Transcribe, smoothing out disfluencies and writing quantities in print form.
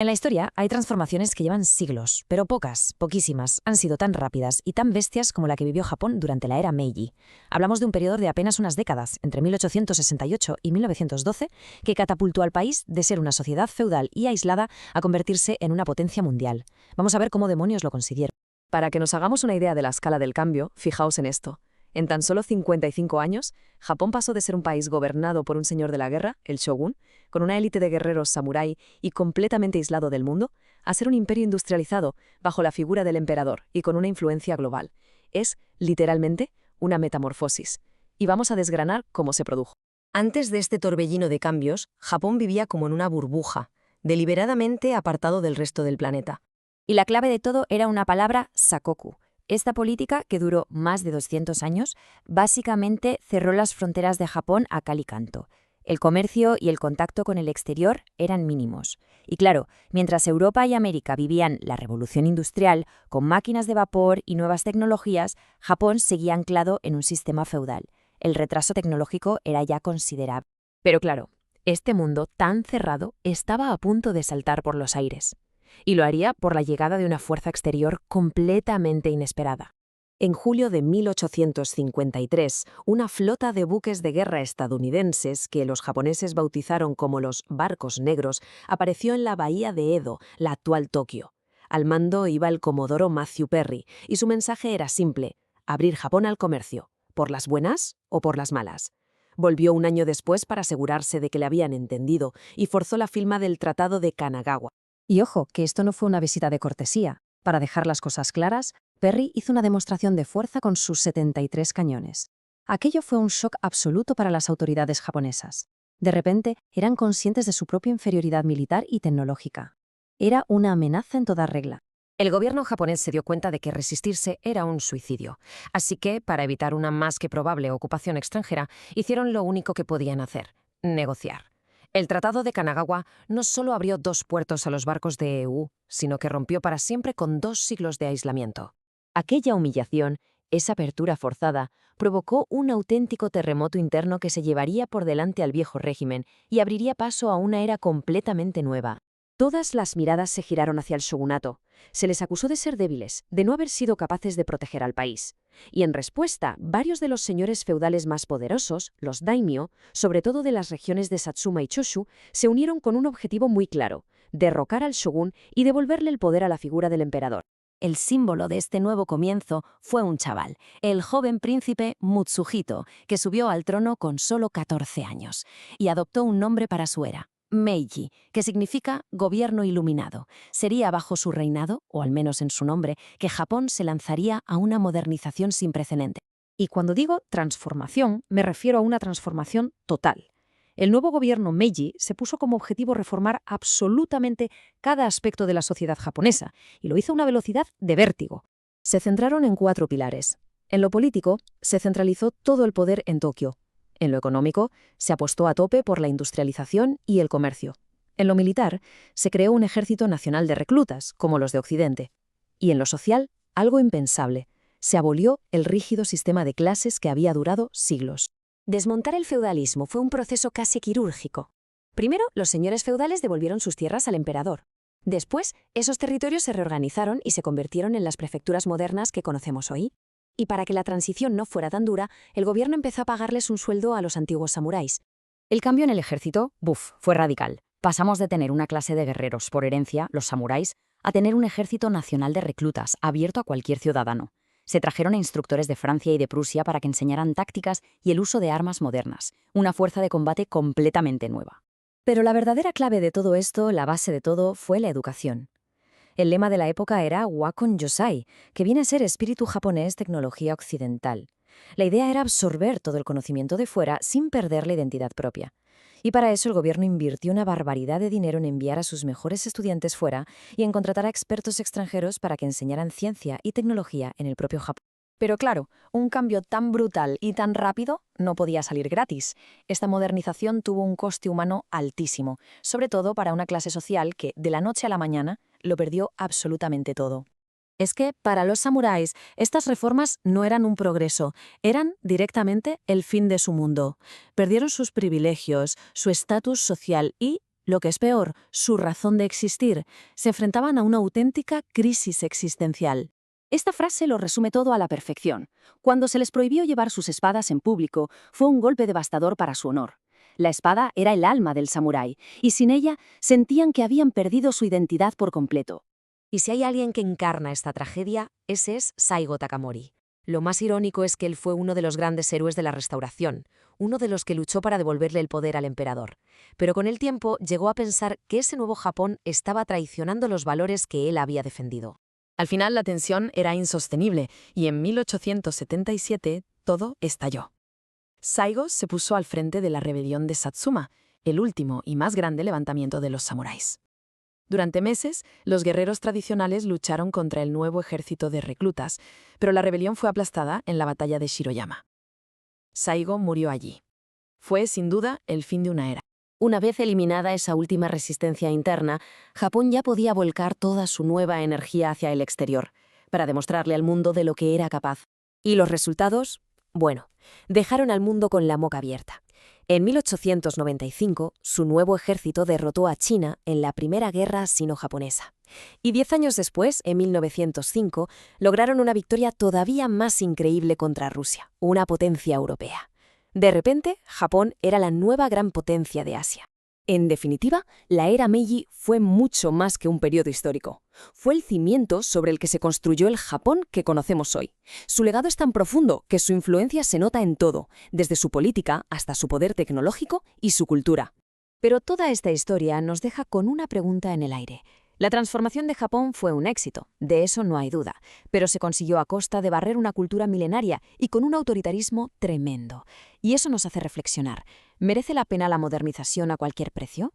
En la historia hay transformaciones que llevan siglos, pero pocas, poquísimas, han sido tan rápidas y tan bestias como la que vivió Japón durante la era Meiji. Hablamos de un periodo de apenas unas décadas, entre 1868 y 1912, que catapultó al país de ser una sociedad feudal y aislada a convertirse en una potencia mundial. Vamos a ver cómo demonios lo consiguieron. Para que nos hagamos una idea de la escala del cambio, fijaos en esto. En tan solo 55 años, Japón pasó de ser un país gobernado por un señor de la guerra, el shogun, con una élite de guerreros samurái y completamente aislado del mundo, a ser un imperio industrializado bajo la figura del emperador y con una influencia global. Es, literalmente, una metamorfosis. Y vamos a desgranar cómo se produjo. Antes de este torbellino de cambios, Japón vivía como en una burbuja, deliberadamente apartado del resto del planeta. Y la clave de todo era una palabra: sakoku. Esta política, que duró más de 200 años, básicamente cerró las fronteras de Japón a cal y canto. El comercio y el contacto con el exterior eran mínimos. Y claro, mientras Europa y América vivían la revolución industrial, con máquinas de vapor y nuevas tecnologías, Japón seguía anclado en un sistema feudal. El retraso tecnológico era ya considerable. Pero claro, este mundo tan cerrado estaba a punto de saltar por los aires. Y lo haría por la llegada de una fuerza exterior completamente inesperada. En julio de 1853, una flota de buques de guerra estadounidenses, que los japoneses bautizaron como los barcos negros, apareció en la bahía de Edo, la actual Tokio. Al mando iba el comodoro Matthew Perry, y su mensaje era simple: abrir Japón al comercio, por las buenas o por las malas. Volvió un año después para asegurarse de que le habían entendido y forzó la firma del Tratado de Kanagawa. Y ojo, que esto no fue una visita de cortesía. Para dejar las cosas claras, Perry hizo una demostración de fuerza con sus 73 cañones. Aquello fue un shock absoluto para las autoridades japonesas. De repente, eran conscientes de su propia inferioridad militar y tecnológica. Era una amenaza en toda regla. El gobierno japonés se dio cuenta de que resistirse era un suicidio. Así que, para evitar una más que probable ocupación extranjera, hicieron lo único que podían hacer: negociar. El Tratado de Kanagawa no solo abrió 2 puertos a los barcos de EU, sino que rompió para siempre con 2 siglos de aislamiento. Aquella humillación, esa apertura forzada, provocó un auténtico terremoto interno que se llevaría por delante al viejo régimen y abriría paso a una era completamente nueva. Todas las miradas se giraron hacia el shogunato. Se les acusó de ser débiles, de no haber sido capaces de proteger al país. Y en respuesta, varios de los señores feudales más poderosos, los daimyo, sobre todo de las regiones de Satsuma y Choshu, se unieron con un objetivo muy claro: derrocar al shogun y devolverle el poder a la figura del emperador. El símbolo de este nuevo comienzo fue un chaval, el joven príncipe Mutsuhito, que subió al trono con solo 14 años y adoptó un nombre para su era: Meiji, que significa gobierno iluminado. Sería bajo su reinado, o al menos en su nombre, que Japón se lanzaría a una modernización sin precedente. Y cuando digo transformación, me refiero a una transformación total. El nuevo gobierno Meiji se puso como objetivo reformar absolutamente cada aspecto de la sociedad japonesa, y lo hizo a una velocidad de vértigo. Se centraron en 4 pilares. En lo político, se centralizó todo el poder en Tokio. En lo económico, se apostó a tope por la industrialización y el comercio. En lo militar, se creó un ejército nacional de reclutas, como los de Occidente. Y en lo social, algo impensable: se abolió el rígido sistema de clases que había durado siglos. Desmontar el feudalismo fue un proceso casi quirúrgico. Primero, los señores feudales devolvieron sus tierras al emperador. Después, esos territorios se reorganizaron y se convirtieron en las prefecturas modernas que conocemos hoy. Y para que la transición no fuera tan dura, el gobierno empezó a pagarles un sueldo a los antiguos samuráis. El cambio en el ejército, fue radical. Pasamos de tener una clase de guerreros por herencia, los samuráis, a tener un ejército nacional de reclutas, abierto a cualquier ciudadano. Se trajeron a instructores de Francia y de Prusia para que enseñaran tácticas y el uso de armas modernas, una fuerza de combate completamente nueva. Pero la verdadera clave de todo esto, la base de todo, fue la educación. El lema de la época era Wakon Yosai, que viene a ser espíritu japonés, tecnología occidental. La idea era absorber todo el conocimiento de fuera sin perder la identidad propia. Y para eso el gobierno invirtió una barbaridad de dinero en enviar a sus mejores estudiantes fuera y en contratar a expertos extranjeros para que enseñaran ciencia y tecnología en el propio Japón. Pero claro, un cambio tan brutal y tan rápido no podía salir gratis. Esta modernización tuvo un coste humano altísimo, sobre todo para una clase social que, de la noche a la mañana, lo perdió absolutamente todo. Es que, para los samuráis, estas reformas no eran un progreso, eran directamente el fin de su mundo. Perdieron sus privilegios, su estatus social y, lo que es peor, su razón de existir, se enfrentaban a una auténtica crisis existencial. Esta frase lo resume todo a la perfección. Cuando se les prohibió llevar sus espadas en público, fue un golpe devastador para su honor. La espada era el alma del samurái, y sin ella sentían que habían perdido su identidad por completo. Y si hay alguien que encarna esta tragedia, ese es Saigo Takamori. Lo más irónico es que él fue uno de los grandes héroes de la Restauración, uno de los que luchó para devolverle el poder al emperador. Pero con el tiempo llegó a pensar que ese nuevo Japón estaba traicionando los valores que él había defendido. Al final la tensión era insostenible y en 1877 todo estalló. Saigo se puso al frente de la rebelión de Satsuma, el último y más grande levantamiento de los samuráis. Durante meses, los guerreros tradicionales lucharon contra el nuevo ejército de reclutas, pero la rebelión fue aplastada en la batalla de Shiroyama. Saigo murió allí. Fue, sin duda, el fin de una era. Una vez eliminada esa última resistencia interna, Japón ya podía volcar toda su nueva energía hacia el exterior, para demostrarle al mundo de lo que era capaz. ¿Y los resultados? Bueno, dejaron al mundo con la boca abierta. En 1895, su nuevo ejército derrotó a China en la Primera Guerra Sino-Japonesa. Y 10 años después, en 1905, lograron una victoria todavía más increíble contra Rusia, una potencia europea. De repente, Japón era la nueva gran potencia de Asia. En definitiva, la era Meiji fue mucho más que un periodo histórico. Fue el cimiento sobre el que se construyó el Japón que conocemos hoy. Su legado es tan profundo que su influencia se nota en todo, desde su política hasta su poder tecnológico y su cultura. Pero toda esta historia nos deja con una pregunta en el aire. La transformación de Japón fue un éxito, de eso no hay duda, pero se consiguió a costa de barrer una cultura milenaria y con un autoritarismo tremendo. Y eso nos hace reflexionar. ¿Merece la pena la modernización a cualquier precio?